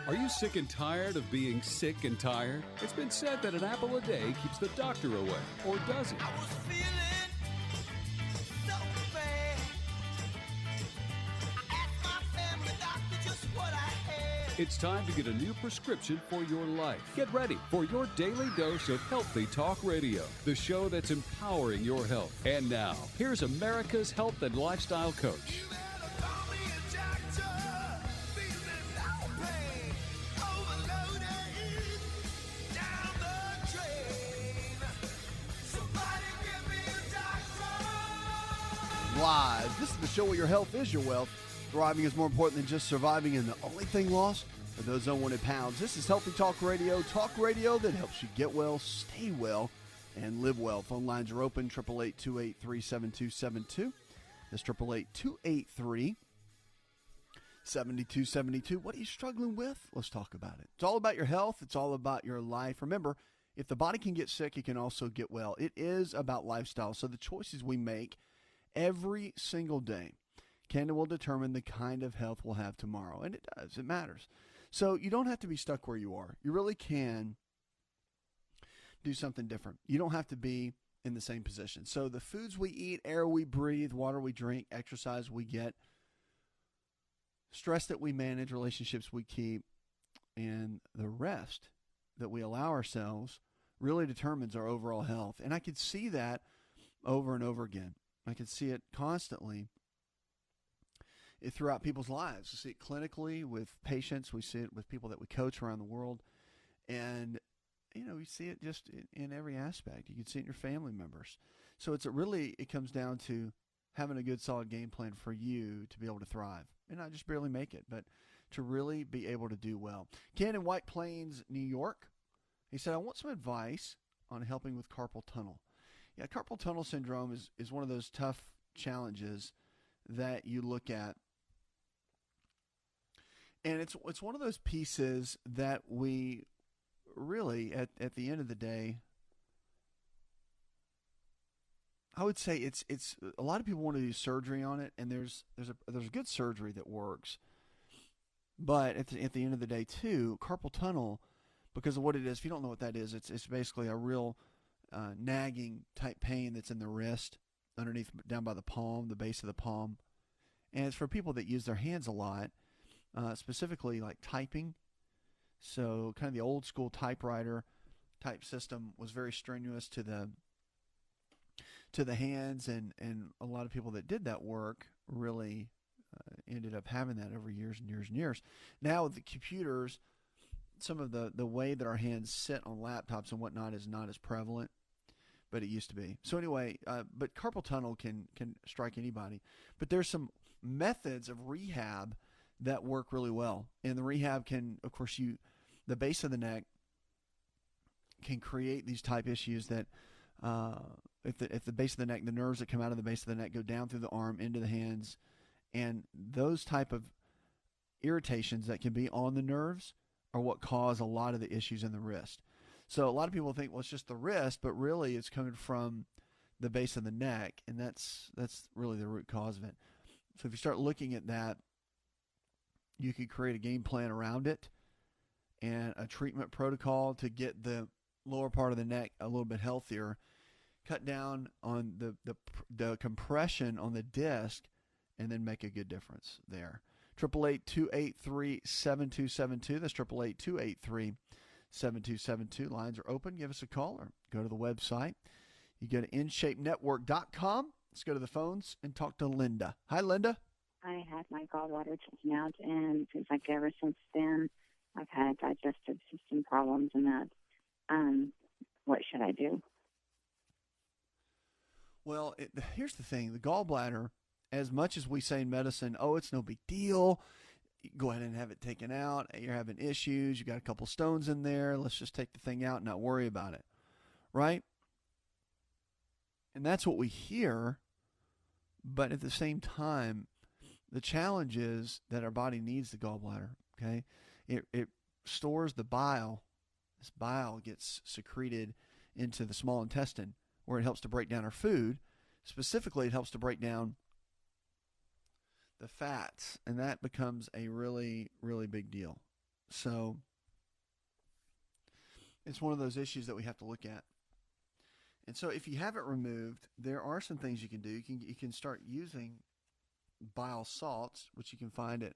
Are you sick and tired of being sick and tired? It's been said that an apple a day keeps the doctor away, or does it? I was feeling so bad. I asked my family doctor just what I had. It's time to get a new prescription for your life. Get ready for your daily dose of Healthy Talk Radio, the show that's empowering your health. And now, here's America's health and lifestyle coach. You better call me a doctor. Feeling no pain. Overloaded down the drain. Somebody give me a doctor. Live. This is the show where your health is your wealth. Thriving is more important than just surviving, and the only thing lost are those unwanted pounds. This is Healthy Talk Radio that helps you get well, stay well, and live well. Phone lines are open, 888-283-7272. That's 888-283-7272. What are you struggling with? Let's talk about it. It's all about your health. It's all about your life. Remember, if the body can get sick, it can also get well. It is about lifestyle. So the choices we make every single day will determine the kind of health we'll have tomorrow. And it does. It matters. So you don't have to be stuck where you are. You really can do something different. You don't have to be in the same position. So the foods we eat, air we breathe, water we drink, exercise we get, stress that we manage, relationships we keep, and the rest that we allow ourselves really determines our overall health. And I could see that over and over again. I could see it constantly throughout people's lives. We see it clinically with patients. We see it with people that we coach around the world. And, we see it just in every aspect. You can see it in your family members. So it comes down to having a good, solid game plan for you to be able to thrive. And not just barely make it, but to really be able to do well. Ken in White Plains, New York, he said, I want some advice on helping with carpal tunnel. Yeah, carpal tunnel syndrome is one of those tough challenges that you look at. And it's one of those pieces that we really, at the end of the day, I would say it's a lot of people want to do surgery on it, and there's a good surgery that works. But at the end of the day, too, carpal tunnel, because of what it is, if you don't know what that is, it's basically a real nagging type pain that's in the wrist, underneath, down by the palm, the base of the palm. And it's for people that use their hands a lot. Specifically like typing. So kind of the old school typewriter type system was very strenuous to the hands, and a lot of people that did that work really ended up having that over years and years and years. Now with the computers, some of the way that our hands sit on laptops and whatnot is not as prevalent, but it used to be. So anyway, but carpal tunnel can strike anybody. But there's some methods of rehab that work really well. And the rehab can, of course, the base of the neck can create these type issues that if the base of the neck, the nerves that come out of the base of the neck go down through the arm into the hands, and those type of irritations that can be on the nerves are what cause a lot of the issues in the wrist. So a lot of people think, well, it's just the wrist, but really it's coming from the base of the neck, and that's really the root cause of it. So if you start looking at that, you could create a game plan around it and a treatment protocol to get the lower part of the neck a little bit healthier, cut down on the compression on the disc, and then make a good difference there. 888-283-7272. That's 888-283-7272. Lines are open. Give us a call or go to the website. You go to InShapeNetwork.com. Let's go to the phones and talk to Linda. Hi, Linda. I had my gallbladder taken out, and it seems like ever since then I've had digestive system problems and that. What should I do? Well, here's the thing. The gallbladder, as much as we say in medicine, oh, it's no big deal, go ahead and have it taken out. You're having issues. You got a couple stones in there. Let's just take the thing out and not worry about it, right? And that's what we hear. But at the same time, the challenge is that our body needs the gallbladder, okay? It stores the bile. This bile gets secreted into the small intestine where it helps to break down our food. Specifically, it helps to break down the fats, and that becomes a really, really big deal. So it's one of those issues that we have to look at. And so if you have it removed, there are some things you can do. You can start using bile salts, which you can find at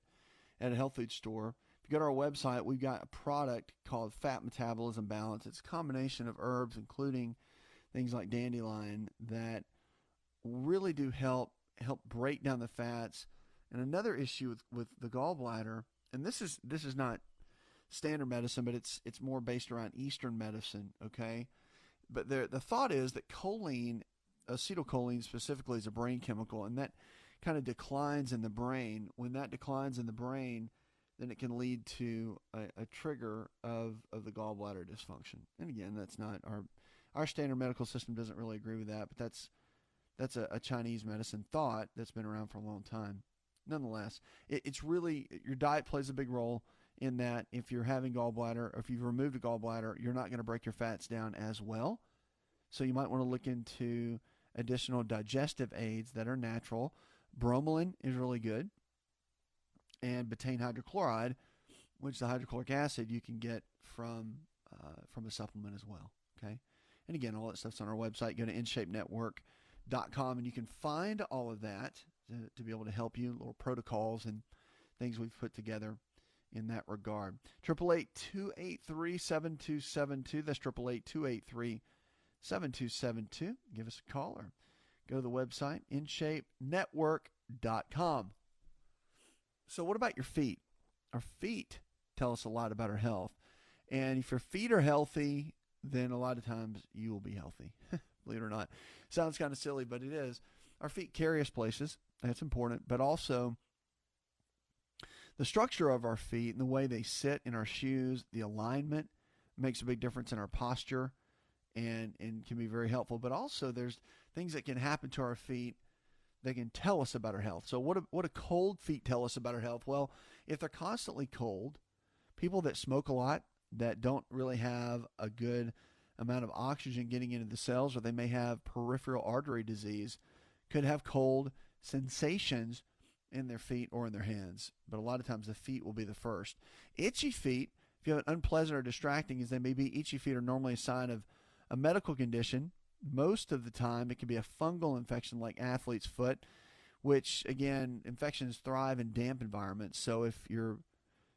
a health food store. If you go to our website, we've got a product called Fat Metabolism Balance. It's a combination of herbs, including things like dandelion, that really do help break down the fats. And another issue with the gallbladder, and this is not standard medicine, but it's more based around Eastern medicine, okay? But the thought is that choline, acetylcholine specifically, is a brain chemical, and that kind of declines in the brain. When that declines in the brain, then it can lead to a trigger of the gallbladder dysfunction. And again, that's not our standard medical system doesn't really agree with that, but that's a Chinese medicine thought that's been around for a long time. Nonetheless, it's really, your diet plays a big role in that. If you're having gallbladder, or if you've removed a gallbladder, you're not going to break your fats down as well. So you might want to look into additional digestive aids that are natural. Bromelain is really good. And betaine hydrochloride, which is the hydrochloric acid you can get from a supplement as well. Okay. And again, all that stuff's on our website. Go to InShapeNetwork.com and you can find all of that to be able to help you, little protocols and things we've put together in that regard. 888-283-7272. That's 888-283-7272. Give us a call or go to the website, InShapeNetwork.com. So what about your feet? Our feet tell us a lot about our health. And if your feet are healthy, then a lot of times you will be healthy. Believe it or not. Sounds kind of silly, but it is. Our feet carry us places. That's important. But also the structure of our feet and the way they sit in our shoes, the alignment makes a big difference in our posture and can be very helpful. But also there's things that can happen to our feet that can tell us about our health. So what do cold feet tell us about our health? Well, if they're constantly cold, people that smoke a lot, that don't really have a good amount of oxygen getting into the cells, or they may have peripheral artery disease, could have cold sensations in their feet or in their hands. But a lot of times the feet will be the first. Itchy feet, if you have an unpleasant or distracting as they may be, itchy feet are normally a sign of a medical condition. Most of the time it can be a fungal infection like athlete's foot, which again, infections thrive in damp environments. So if you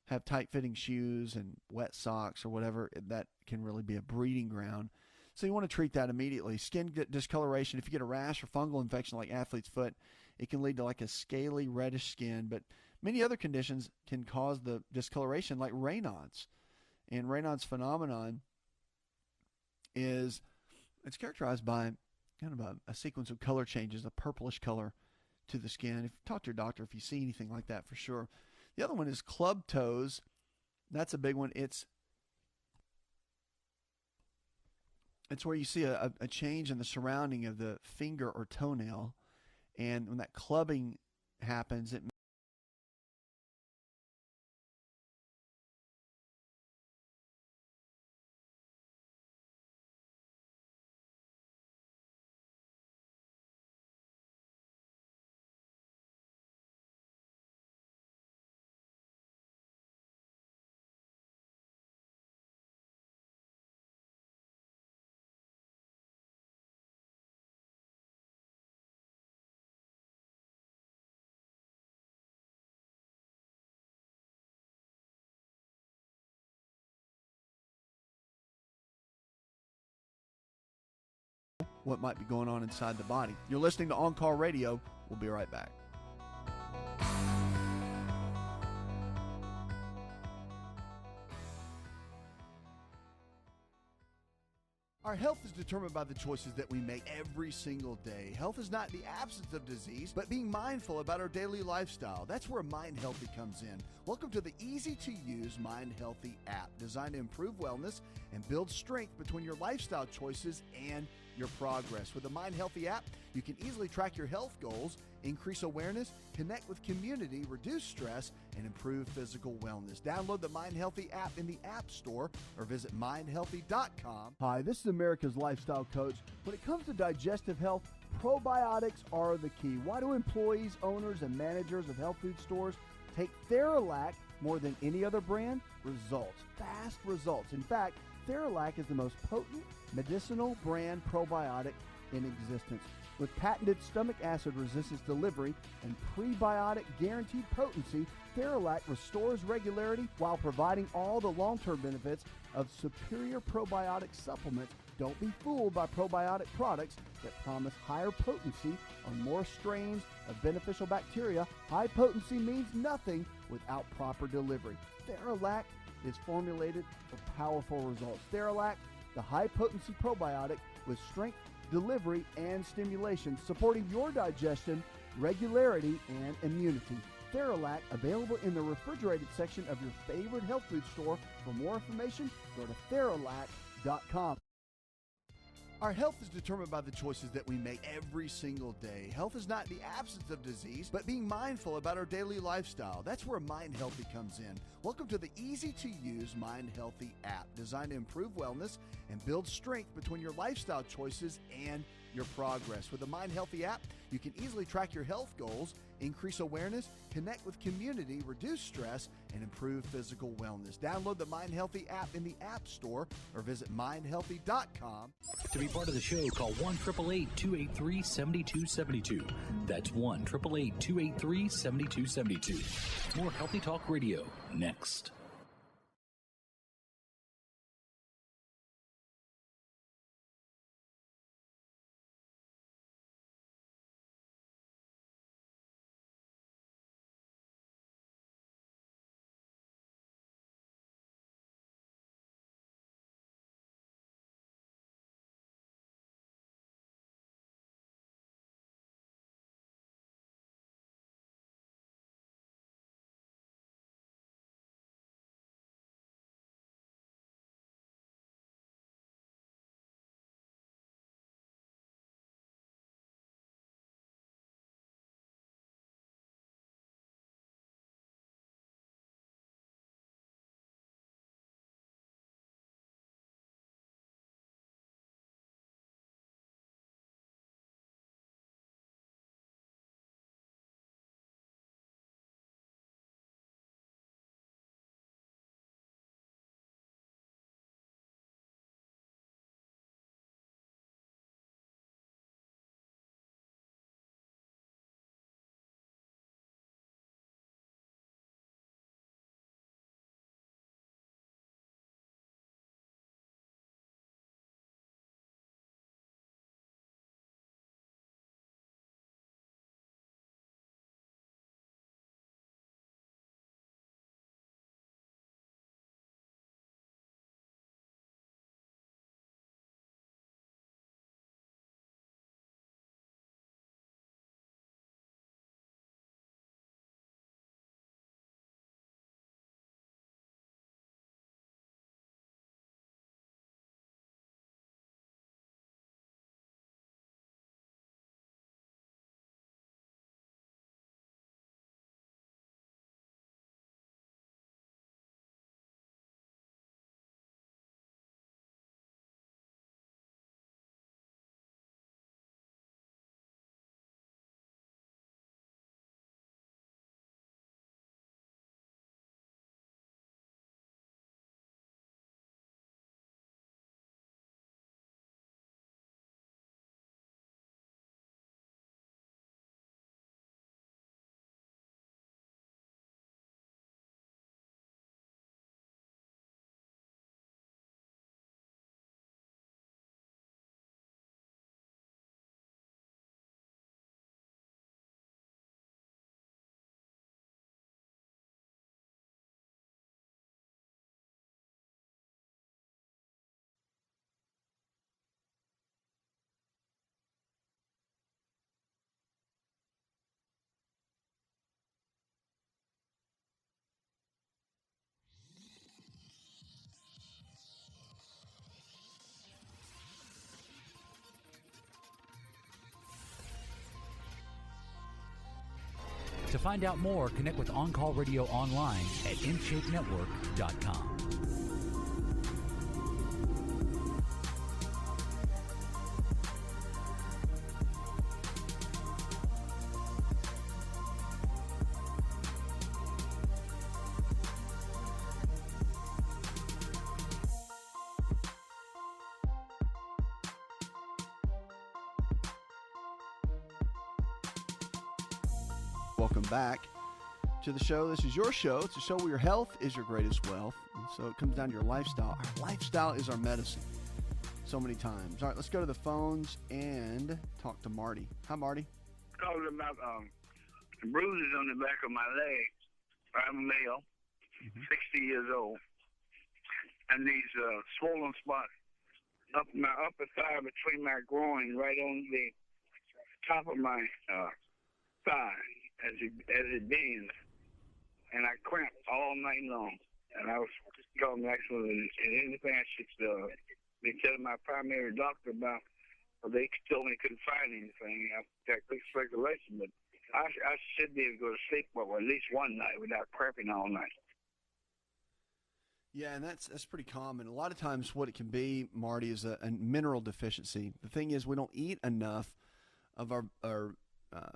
have tight-fitting shoes and wet socks or whatever, that can really be a breeding ground. So you want to treat that immediately. Skin discoloration, if you get a rash or fungal infection like athlete's foot, it can lead to like a scaly reddish skin. But many other conditions can cause the discoloration, like Raynaud's. And Raynaud's phenomenon is, it's characterized by kind of a sequence of color changes, a purplish color to the skin. If you talk to your doctor, if you see anything like that, for sure. The other one is club toes. That's a big one. It's where you see a change in the surrounding of the finger or toenail. And when that clubbing happens, it what might be going on inside the body. You're listening to On Call Radio. We'll be right back. Our health is determined by the choices that we make every single day. Health is not the absence of disease, but being mindful about our daily lifestyle. That's where Mind Healthy comes in. Welcome to the easy-to-use Mind Healthy app, designed to improve wellness and build strength between your lifestyle choices and your progress. With the Mind Healthy app, you can easily track your health goals, increase awareness, connect with community, reduce stress, and improve physical wellness. Download the Mind Healthy app in the App Store or visit mindhealthy.com. Hi, this is America's Lifestyle Coach. When it comes to digestive health, probiotics are the key. Why do employees, owners, and managers of health food stores take Theralac more than any other brand, results, fast results. In fact, Theralac is the most potent medicinal brand probiotic in existence. With patented stomach acid resistance delivery and prebiotic guaranteed potency, Theralac restores regularity while providing all the long-term benefits of superior probiotic supplements. Don't be fooled by probiotic products that promise higher potency or more strains of beneficial bacteria. High potency means nothing without proper delivery. Theralac is formulated for powerful results. Theralac, the high-potency probiotic with strength, delivery, and stimulation, supporting your digestion, regularity, and immunity. Theralac, available in the refrigerated section of your favorite health food store. For more information, go to Theralac.com. Our health is determined by the choices that we make every single day. Health is not the absence of disease, but being mindful about our daily lifestyle. That's where Mind Healthy comes in. Welcome to the easy-to-use Mind Healthy app, designed to improve wellness and build strength between your lifestyle choices and your progress. With the Mind Healthy app, you can easily track your health goals, increase awareness, connect with community, reduce stress, and improve physical wellness. Download the Mind Healthy app in the App Store or visit mindhealthy.com. To be part of the show, call 1-888-283-7272. That's 1-888-283-7272. More Healthy Talk Radio next. To find out more, connect with On Call Radio online at InShapeNetwork.com. Welcome back to the show. This is your show. It's a show where your health is your greatest wealth. And so it comes down to your lifestyle. Our lifestyle is our medicine so many times. All right, let's go to the phones and talk to Marty. Hi, Marty. Talking about bruises on the back of my leg. I'm a male, 60 years old, and these swollen spots up my upper thigh between my groin, right on the top of my thigh as it bends, and I cramp all night long. And I was calling actually, and anything I should be telling my primary doctor about. Well, they told me they couldn't find anything. I got quick speculation, but I should be able to go to sleep for at least one night without cramping all night. Yeah, and that's pretty common. A lot of times what it can be, Marty, is a mineral deficiency. The thing is we don't eat enough of our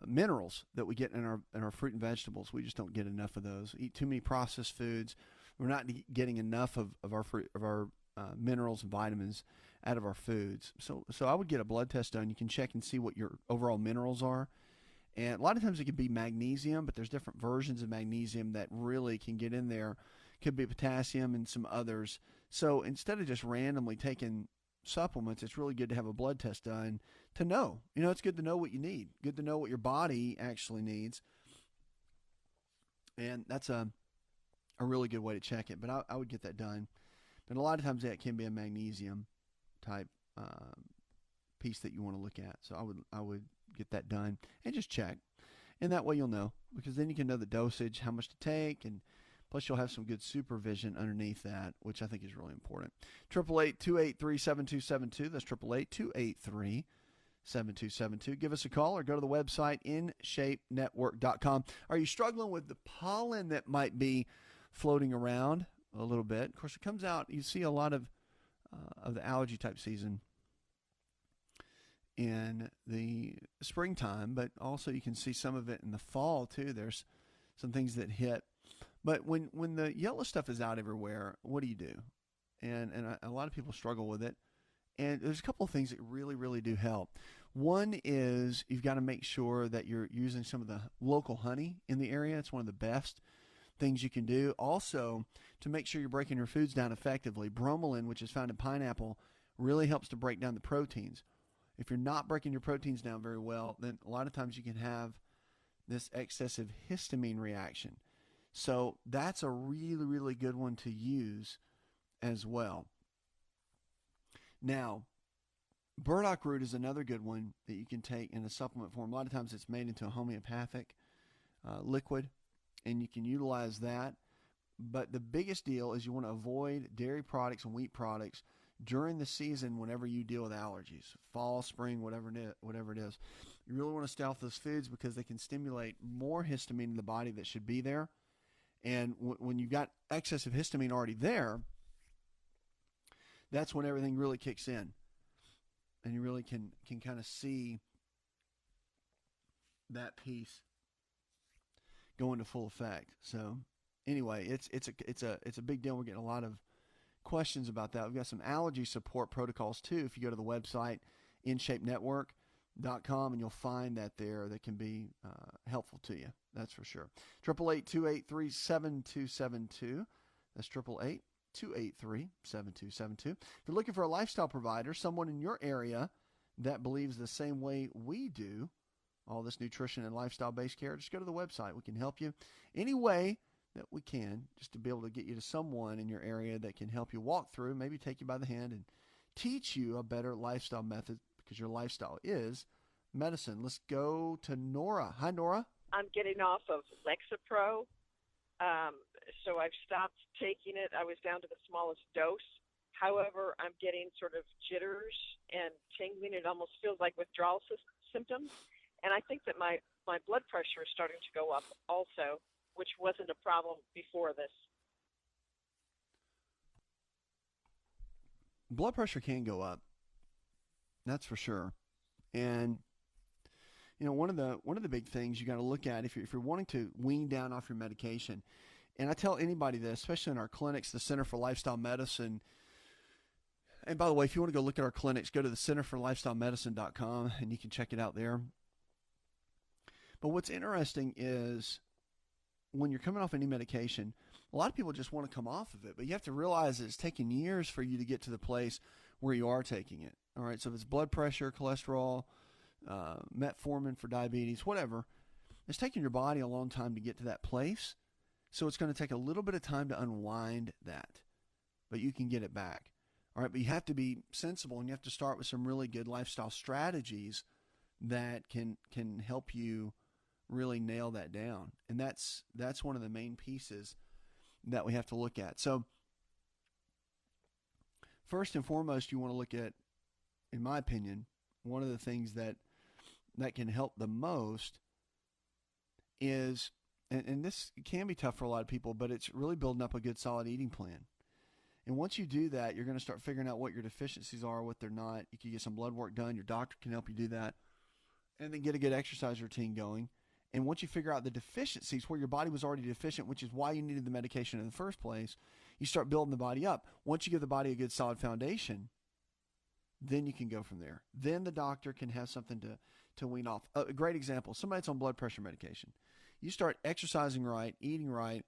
minerals that we get in our fruit and vegetables. We just don't get enough of those. Eat too many processed foods. We're not getting enough of our fruit, of our minerals and vitamins out of our foods. So I would get a blood test done. You can check and see what your overall minerals are. And a lot of times it can be magnesium, but there's different versions of magnesium that really can get in there. Could be potassium and some others. So instead of just randomly taking supplements, it's really good to have a blood test done to know. It's good to know what you need. Good to know what your body actually needs. And that's a really good way to check it. But I would get that done. But a lot of times that can be a magnesium type piece that you want to look at. So I would get that done and just check. And that way you'll know, because then you can know the dosage, how much to take, and plus you'll have some good supervision underneath that, which I think is really important. 888-283-7272. That's 888-283-7272. Give us a call or go to the website, InShapeNetwork.com. Are you struggling with the pollen that might be floating around a little bit? Of course, it comes out, you see a lot of the allergy type season in the springtime, but also you can see some of it in the fall too. There's some things that hit. But when the yellow stuff is out everywhere, what do you do? And a lot of people struggle with it. And there's a couple of things that really, really do help. One is you've got to make sure that you're using some of the local honey in the area. It's one of the best things you can do. Also, to make sure you're breaking your foods down effectively, bromelain, which is found in pineapple, really helps to break down the proteins. If you're not breaking your proteins down very well, then a lot of times you can have this excessive histamine reaction. So that's a really, really good one to use as well. Now, burdock root is another good one that you can take in a supplement form. A lot of times it's made into a homeopathic liquid, and you can utilize that. But the biggest deal is you want to avoid dairy products and wheat products during the season whenever you deal with allergies, fall, spring, whatever it is. You really want to stay off those foods because they can stimulate more histamine in the body that should be there. And when you've got excessive histamine already there, that's when everything really kicks in. And you really can kind of see that piece go into full effect. So anyway, it's a big deal. We're getting a lot of questions about that. We've got some allergy support protocols too. If you go to the website, InShapeNetwork.com, and you'll find that there that can be helpful to you. That's for sure. 888-283-7272. That's 888-283-7272. If you're looking for a lifestyle provider, someone in your area that believes the same way we do, all this nutrition and lifestyle-based care, just go to the website. We can help you any way that we can, just to be able to get you to someone in your area that can help you walk through, maybe take you by the hand and teach you a better lifestyle method, because your lifestyle is medicine. Let's go to Nora. Hi, Nora. I'm getting off of Lexapro, so I've stopped taking it. I was down to the smallest dose. However, I'm getting sort of jitters and tingling. It almost feels like withdrawal symptoms. And I think that my blood pressure is starting to go up also, which wasn't a problem before this. Blood pressure can go up. That's for sure. And one of the big things you got to look at if you're wanting to wean down off your medication, and I tell anybody this, especially in our clinics, the Center for Lifestyle Medicine. And by the way, if you want to go look at our clinics, go to the centerforlifestylemedicine.com and you can check it out there. But what's interesting is when you're coming off any medication, a lot of people just want to come off of it, but you have to realize that it's taken years for you to get to the place where you are taking it. All right, so if it's blood pressure, cholesterol, metformin for diabetes, whatever, it's taking your body a long time to get to that place. So it's going to take a little bit of time to unwind that, but you can get it back. All right, but you have to be sensible, and you have to start with some really good lifestyle strategies that can help you really nail that down. And that's one of the main pieces that we have to look at. So first and foremost, you want to look at, in my opinion, one of the things that can help the most is, and this can be tough for a lot of people, but it's really building up a good solid eating plan. And once you do that, you're going to start figuring out what your deficiencies are, what they're not. You can get some blood work done. Your doctor can help you do that. And then get a good exercise routine going. And once you figure out the deficiencies where your body was already deficient, which is why you needed the medication in the first place, you start building the body up. Once you give the body a good solid foundation, then you can go from there. Then the doctor can have something to wean off. A great example, somebody that's on blood pressure medication. You start exercising right, eating right,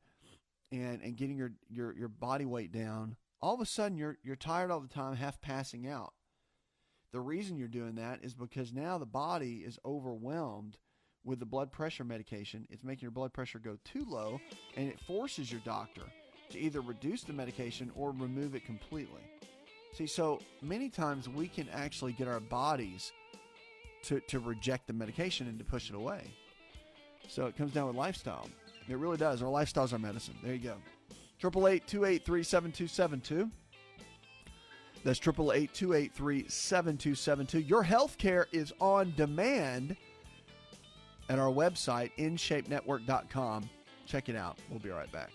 and getting your body weight down. All of a sudden, you're tired all the time, half passing out. The reason you're doing that is because now the body is overwhelmed with the blood pressure medication. It's making your blood pressure go too low, and it forces your doctor to either reduce the medication or remove it completely. See, so many times we can actually get our bodies to reject the medication and to push it away. So it comes down with lifestyle. It really does. Our lifestyle's our medicine. There you go. 888-283-7272. That's 888-283-7272. Your health care is on demand at our website, InShapeNetwork.com. Check it out. We'll be right back.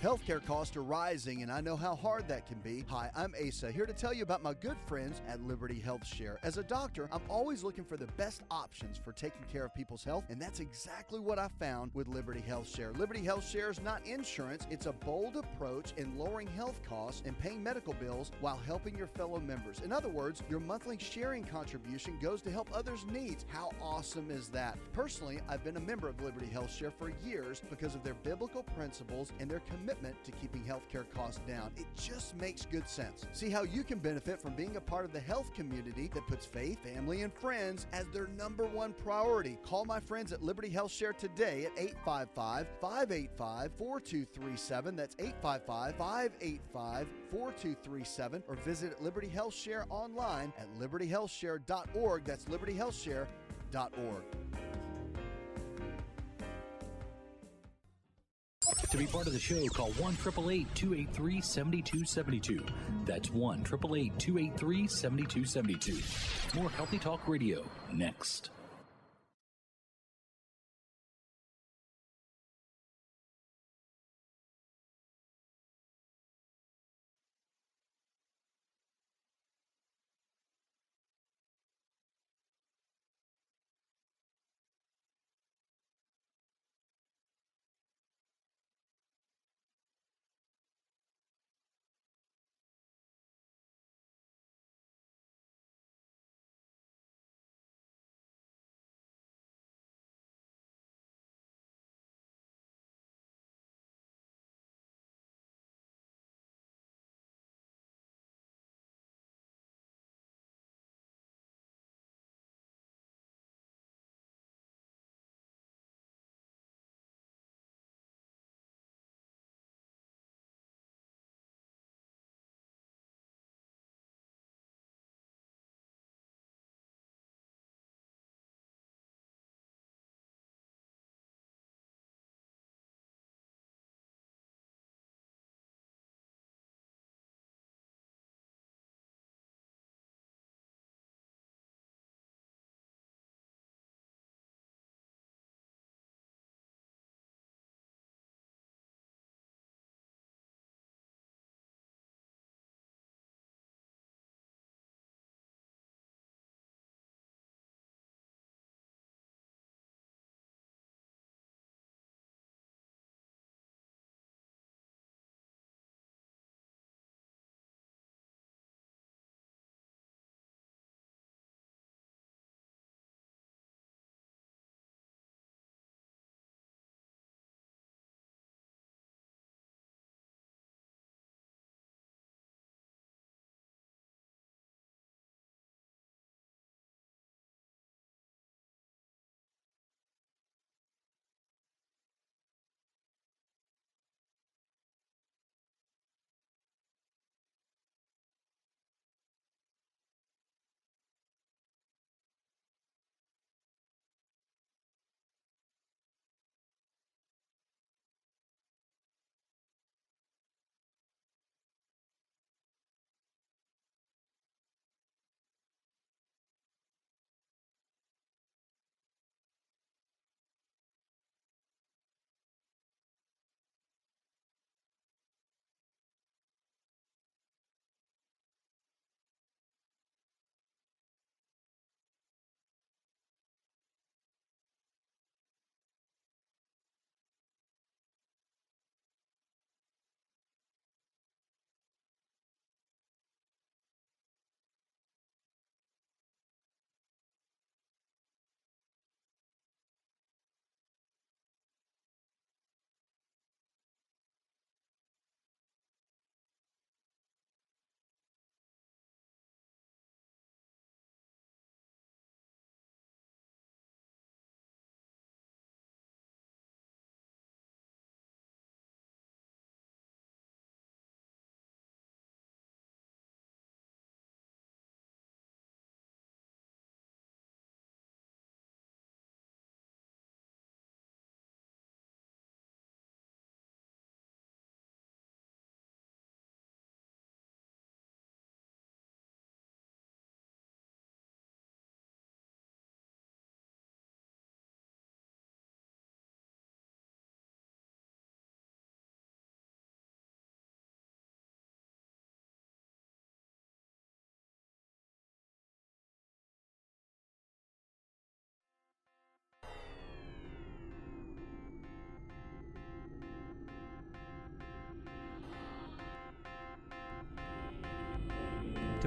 Healthcare costs are rising, and I know how hard that can be. Hi, I'm Asa, here to tell you about my good friends at Liberty Health Share. As a doctor, I'm always looking for the best options for taking care of people's health, and that's exactly what I found with Liberty Health Share. Liberty Health Share is not insurance. It's a bold approach in lowering health costs and paying medical bills while helping your fellow members. In other words, your monthly sharing contribution goes to help others' needs. How awesome is that? Personally, I've been a member of Liberty Health Share for years because of their biblical principles and their commitment to keeping healthcare costs down. It just makes good sense. See how you can benefit from being a part of the health community that puts faith, family, and friends as their number one priority. Call my friends at Liberty Health Share today at 855-585-4237. That's 855-585-4237. Or visit Liberty Health Share online at libertyhealthshare.org. That's libertyhealthshare.org. To be part of the show, call 1-888-283-7272. That's 1-888-283-7272. More Healthy Talk Radio next.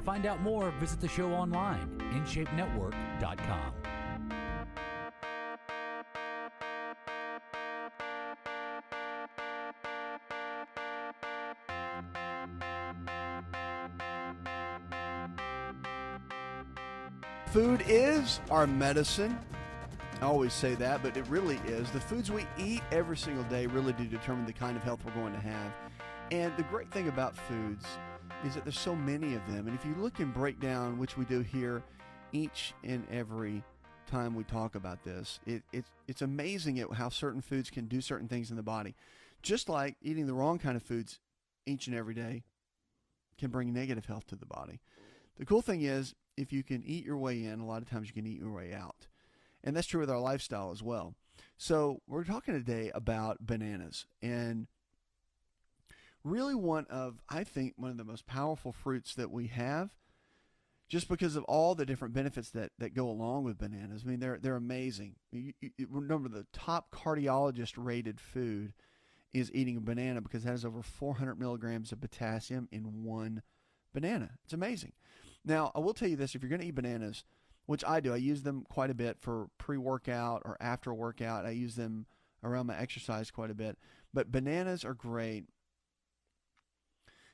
find out more, visit the show online, InShapeNetwork.com. Food is our medicine. I always say that, but it really is. The foods we eat every single day really do determine the kind of health we're going to have. And the great thing about foods is that there's so many of them. And if you look and break down, which we do here each and every time we talk about this, it's amazing at how certain foods can do certain things in the body. Just like eating the wrong kind of foods each and every day can bring negative health to the body. The cool thing is, if you can eat your way in, a lot of times you can eat your way out. And that's true with our lifestyle as well. So we're talking today about bananas, and really I think one of the most powerful fruits that we have, just because of all the different benefits that go along with bananas. I mean, they're amazing. You remember, the top cardiologist rated food is eating a banana because it has over 400 milligrams of potassium in one banana. It's amazing. Now, I will tell you this, if you're going to eat bananas, which I do, I use them quite a bit for pre-workout or after workout. I use them around my exercise quite a bit. But bananas are great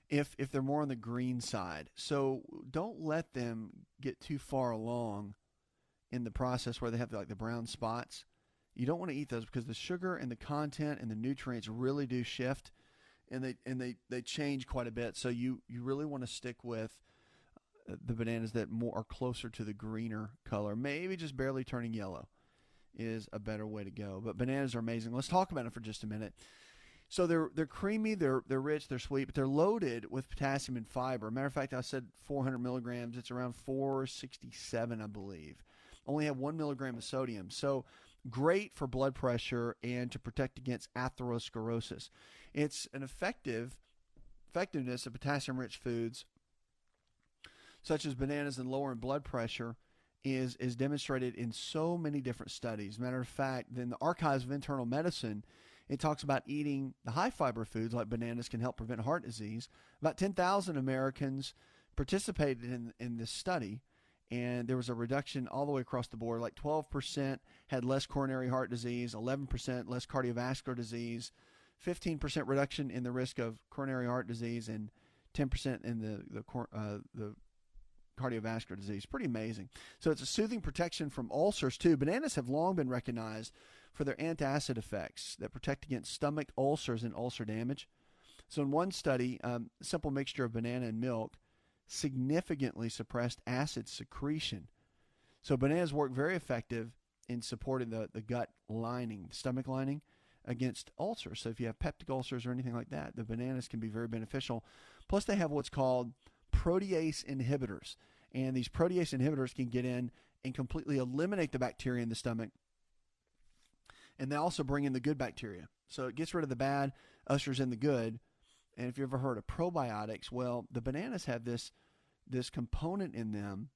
if they're more on the green side. So don't let them get too far along in the process where they have the brown spots. You don't want to eat those because the sugar and the content and the nutrients really do shift, and they change quite a bit. So you really want to stick with the bananas that are closer to the greener color, maybe just barely turning yellow is a better way to go. But bananas are amazing. Let's talk about it for just a minute. So they're creamy, they're rich, they're sweet, but they're loaded with potassium and fiber. Matter of fact, I said 400 milligrams. It's around 467, I believe. Only have 1 milligram of sodium. So great for blood pressure and to protect against atherosclerosis. It's an effectiveness of potassium-rich foods such as bananas and lowering blood pressure is demonstrated in so many different studies. Matter of fact, in the Archives of Internal Medicine, it talks about eating the high-fiber foods like bananas can help prevent heart disease. About 10,000 Americans participated in this study, and there was a reduction all the way across the board. Like 12% had less coronary heart disease, 11% less cardiovascular disease, 15% reduction in the risk of coronary heart disease, and 10% in the cardiovascular disease. Pretty amazing. So it's a soothing protection from ulcers too. Bananas have long been recognized for their antacid effects that protect against stomach ulcers and ulcer damage. So in one study, a simple mixture of banana and milk significantly suppressed acid secretion. So bananas work very effective in supporting the gut lining, the stomach lining, against ulcers. So if you have peptic ulcers or anything like that, the bananas can be very beneficial. Plus they have what's called protease inhibitors. And these protease inhibitors can get in and completely eliminate the bacteria in the stomach. And they also bring in the good bacteria. So it gets rid of the bad, ushers in the good. And if you've ever heard of probiotics, well, the bananas have this component in them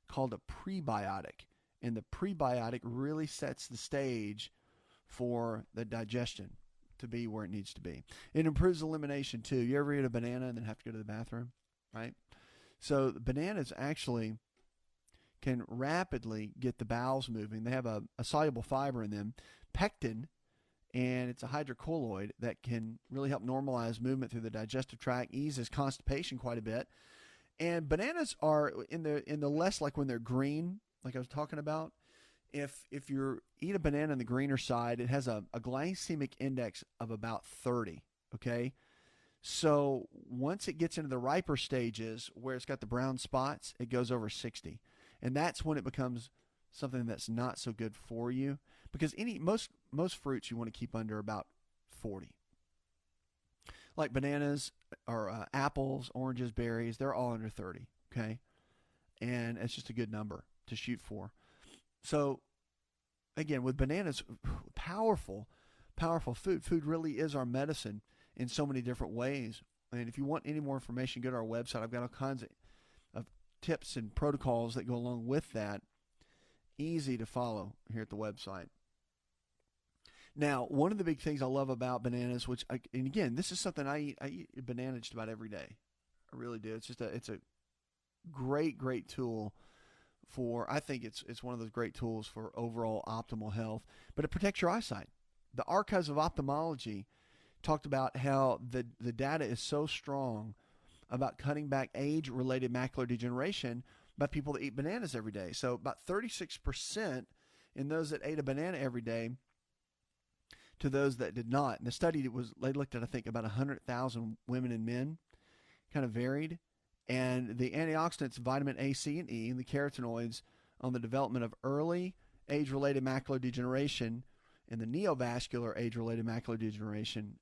called a prebiotic. And the prebiotic really sets the stage for the digestion to be where it needs to be. It improves elimination too. You ever eat a banana and then have to go to the bathroom, right? So the bananas actually can rapidly get the bowels moving. They have a soluble fiber in them, pectin, and it's a hydrocolloid that can really help normalize movement through the digestive tract, eases constipation quite a bit. And bananas are in the less, like when they're green, like I was talking about. If you eat a banana on the greener side, it has a glycemic index of about 30, okay? So once it gets into the riper stages where it's got the brown spots, it goes over 60. And that's when it becomes something that's not so good for you, because most fruits you want to keep under about 40. Like bananas or apples, oranges, berries, they're all under 30, okay? And it's just a good number to shoot for. So again, with bananas, powerful food. Food really is our medicine in so many different ways. And if you want any more information, go to our website. I've got all kinds of tips and protocols that go along with that. Easy to follow here at the website. Now, one of the big things I love about bananas, and again, this is something I eat banana just about every day. I really do. It's great tool for, I think it's one of those great tools for overall optimal health, but it protects your eyesight. The Archives of Ophthalmology talked about how the data is so strong about cutting back age-related macular degeneration by people that eat bananas every day. So about 36% in those that ate a banana every day to those that did not. And the study they looked at, I think, about 100,000 women and men, kind of varied. And the antioxidants, vitamin A, C, and E, and the carotenoids on the development of early age-related macular degeneration and the neovascular age-related macular degeneration